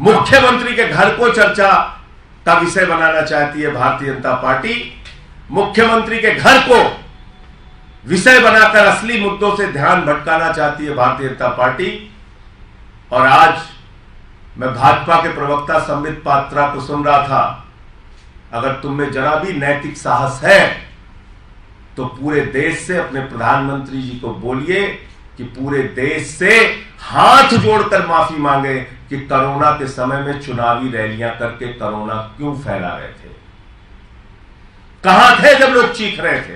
मुख्यमंत्री के घर को चर्चा का विषय बनाना चाहती है भारतीय जनता पार्टी। मुख्यमंत्री के घर को विषय बनाकर असली मुद्दों से ध्यान भटकाना चाहती है भारतीय जनता पार्टी। और आज मैं भाजपा के प्रवक्ता संबित पात्रा को सुन रहा था, अगर तुम में जरा भी नैतिक साहस है तो पूरे देश से अपने प्रधानमंत्री जी को बोलिए कि पूरे देश से हाथ जोड़कर माफी मांगे कि कोरोना के समय में चुनावी रैलियां करके कोरोना क्यों फैला रहे थे। कहां थे जब लोग चीख रहे थे?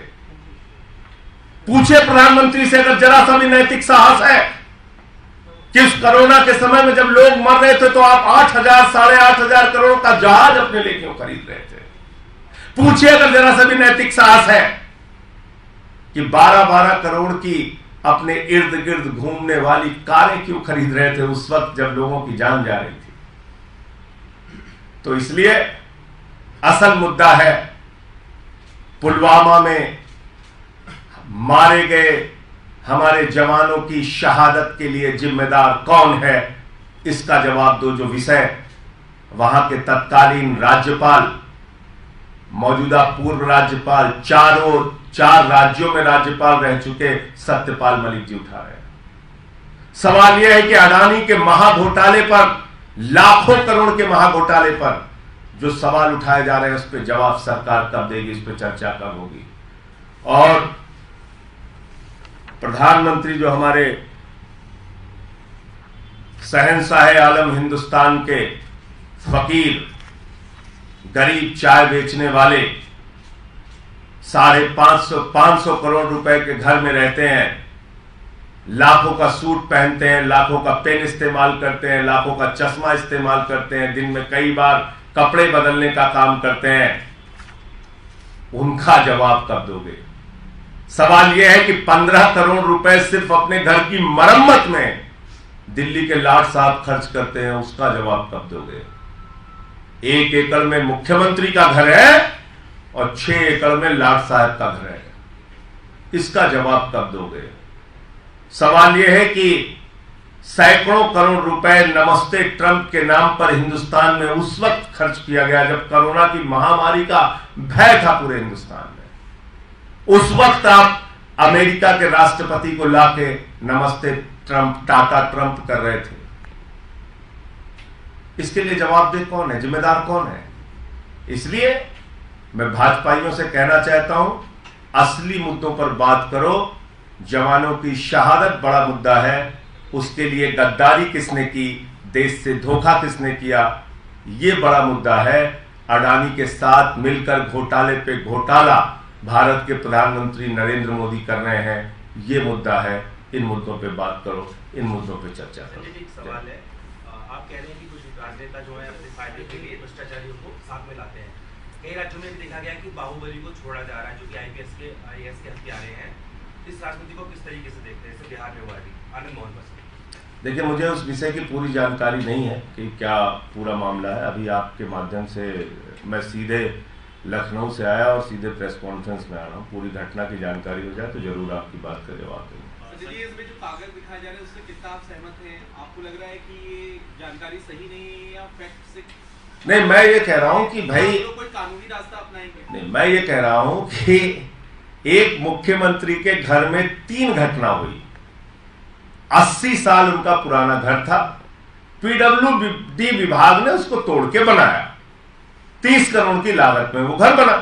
पूछे प्रधानमंत्री से, अगर जरा सा भी नैतिक साहस है कि उस कोरोना के समय में जब लोग मर रहे थे तो आप 8,000 साढ़े 8,000 करोड़ का जहाज अपने लिए क्यों खरीद रहे थे? पूछिए अगर जरा सा भी नैतिक साहस है कि 12-12 करोड़ की अपने इर्द गिर्द घूमने वाली कारें क्यों खरीद रहे थे उस वक्त जब लोगों की जान जा रही थी। तो इसलिए असल मुद्दा है पुलवामा में मारे गए हमारे जवानों की शहादत के लिए जिम्मेदार कौन है, इसका जवाब दो। जो विषय वहां के तत्कालीन राज्यपाल, मौजूदा पूर्व राज्यपाल, चार राज्यों में राज्यपाल रह चुके सत्यपाल मलिक जी उठा रहे हैं। सवाल यह है कि अडानी के महाघोटाले पर, लाखों करोड़ के महाघोटाले पर जो सवाल उठाए जा रहे हैं उस पर जवाब सरकार कब देगी, इस पर चर्चा कब होगी। और प्रधानमंत्री जो हमारे शहंशाह आलम हिंदुस्तान के फकीर, गरीब चाय बेचने वाले 550 करोड़ रुपए के घर में रहते हैं, लाखों का सूट पहनते हैं, लाखों का पेन इस्तेमाल करते हैं, लाखों का चश्मा इस्तेमाल करते हैं, दिन में कई बार कपड़े बदलने का काम करते हैं, उनका जवाब कब दोगे? सवाल यह है कि 15 करोड़ रुपए सिर्फ अपने घर की मरम्मत में दिल्ली के लाट साहब खर्च करते हैं, उसका जवाब कब दोगे? 1 एकड़ में मुख्यमंत्री का घर है और 6 एकड़ में लाट साहब का घर है, इसका जवाब कब दोगे? सवाल यह है कि सैकड़ों करोड़ रुपए नमस्ते ट्रंप के नाम पर हिंदुस्तान में उस वक्त खर्च किया गया जब कोरोना की महामारी का भय था पूरे हिंदुस्तान में। उस वक्त आप अमेरिका के राष्ट्रपति को लाके नमस्ते ट्रंप, टाटा ट्रंप कर रहे थे। इसके लिए जवाबदेह कौन है, जिम्मेदार कौन है? इसलिए मैं भाजपाइयों से कहना चाहता हूं, असली मुद्दों पर बात करो। जवानों की शहादत बड़ा मुद्दा है, उसके लिए गद्दारी किसने की, देश से धोखा किसने किया, यह बड़ा मुद्दा है। अडानी के साथ मिलकर घोटाले पे घोटाला भारत के प्रधानमंत्री नरेंद्र मोदी कर रहे हैं, यह मुद्दा है। इन मुद्दों पे बात करो, इन मुद्दों पे चर्चा करो। एक सवाल है, आप कह रहे हैं कि कुछ राजनेता जो है अपने फायदे के लिए भ्रष्टाचारियों को साथ में लाते हैं। कई राज्यों में भी देखा गया कि बाहुबली को छोड़ा जा रहा है, जो कि आईएएस के हत्यारे हैं। इस राजनीति को किस तरीके से देखते हैं? बिहार में हुआ भी आनंद मोहन बस। देखिए, मुझे उस विषय की पूरी जानकारी नहीं है कि क्या पूरा मामला है। अभी आपके माध्यम से मैं सीधे लखनऊ से आया और सीधे प्रेस कॉन्फ्रेंस में आ रहा हूँ। पूरी घटना की जानकारी हो जाए तो जरूर आपकी बात का जवाब दूंगा। इसमें जो कागज दिखाए जा रहे हैं उससे कितना आप सहमत हैं? आपको लग रहा है कि ये जानकारी सही नहीं है या फैक्ट से? नहीं, मैं ये कह रहा हूँ कि भाई कोई कानूनी रास्ता अपनाएंगे? नहीं, मैं ये कह रहा हूँ कि एक मुख्यमंत्री के घर में 3 घटना हुई। 80 साल उनका पुराना घर था, पीडब्ल्यूडी विभाग ने उसको तोड़ के बनाया, 30 करोड़ की लागत में वो घर बना।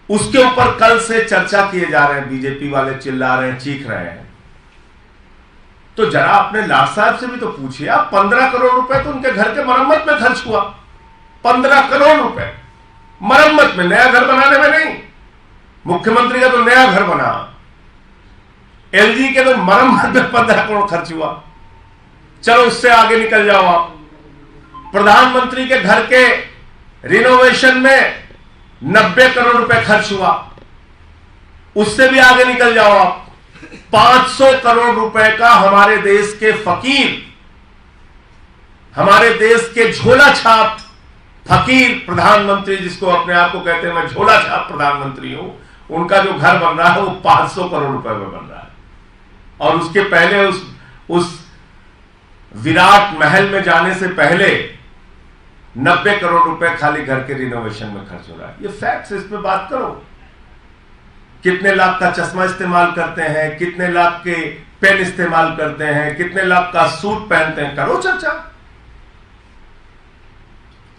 उसके ऊपर कल से चर्चा किए जा रहे हैं, बीजेपी वाले चिल्ला रहे हैं, चीख रहे हैं। तो जरा अपने लाट साहब से भी तो पूछिए आप, 15 करोड़ रुपए तो उनके घर के मरम्मत में खर्च हुआ। 15 करोड़ रुपए मरम्मत में, नया घर बनाने में नहीं। मुख्यमंत्री का तो नया घर बना, एलजी के तो मरम्मत में 15 करोड़ खर्च हुआ। चलो उससे आगे निकल जाओ आप। प्रधानमंत्री के घर के रिनोवेशन में 90 करोड़ रुपए खर्च हुआ, उससे भी आगे निकल जाओ आप। 500 करोड़ रुपए का हमारे देश के फकीर, हमारे देश के झोला छाप फकीर प्रधानमंत्री, जिसको अपने आप को कहते हैं मैं झोला छाप प्रधानमंत्री हूं, उनका जो घर बन रहा है वो 500 करोड़ रुपए में बन रहा है। और उसके पहले उस विराट महल में जाने से पहले 90 करोड़ रुपए खाली घर के रिनोवेशन में खर्च हो रहा है। ये फैक्ट्स, इस पे बात करो। कितने लाख का चश्मा इस्तेमाल करते हैं, कितने लाख के पेन इस्तेमाल करते हैं, कितने लाख का सूट पहनते हैं, करो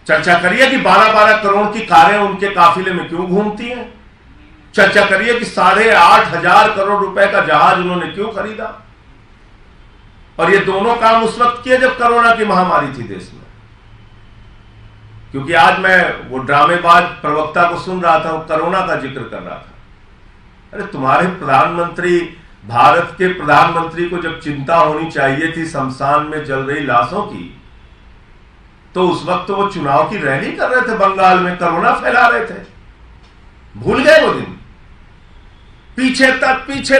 चर्चा करिए कि 12-12 करोड़ की कारें उनके काफिले में क्यों घूमती हैं। चर्चा करिए कि 8,500 करोड़ रुपए का जहाज उन्होंने क्यों खरीदा। और ये दोनों काम उस वक्त किए जब कोरोना की महामारी थी देश में। क्योंकि आज मैं वो ड्रामेबाज प्रवक्ता को सुन रहा था, वो कोरोना का जिक्र कर रहा था। अरे तुम्हारे प्रधानमंत्री, भारत के प्रधानमंत्री को जब चिंता होनी चाहिए थी शमशान में जल रही लाशों की, तो उस वक्त तो वो चुनाव की रैली कर रहे थे बंगाल में, कोरोना फैला रहे थे। भूल गए वो दिन। पीछे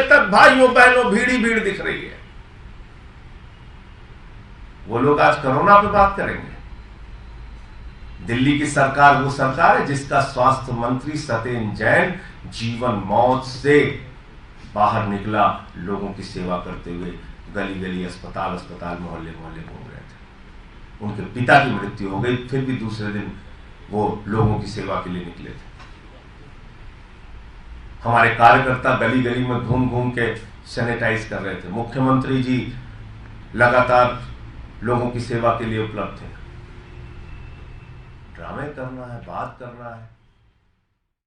तक भाइयों बहनों भीड़ ही भीड़ दिख रही है। वो लोग आज कोरोना पे बात करेंगे। दिल्ली की सरकार वो सरकार है जिसका स्वास्थ्य मंत्री सत्येंद्र जैन जीवन मौत से बाहर निकला, लोगों की सेवा करते हुए गली गली, अस्पताल मोहल्ले घूम रहे थे। उनके पिता की मृत्यु हो गई, फिर भी दूसरे दिन वो लोगों की सेवा के लिए निकले थे। हमारे कार्यकर्ता गली गली में घूम घूम के सैनिटाइज कर रहे थे। मुख्यमंत्री जी लगातार लोगों की सेवा के लिए उपलब्ध थे। ड्रामे करना है, बात करना है,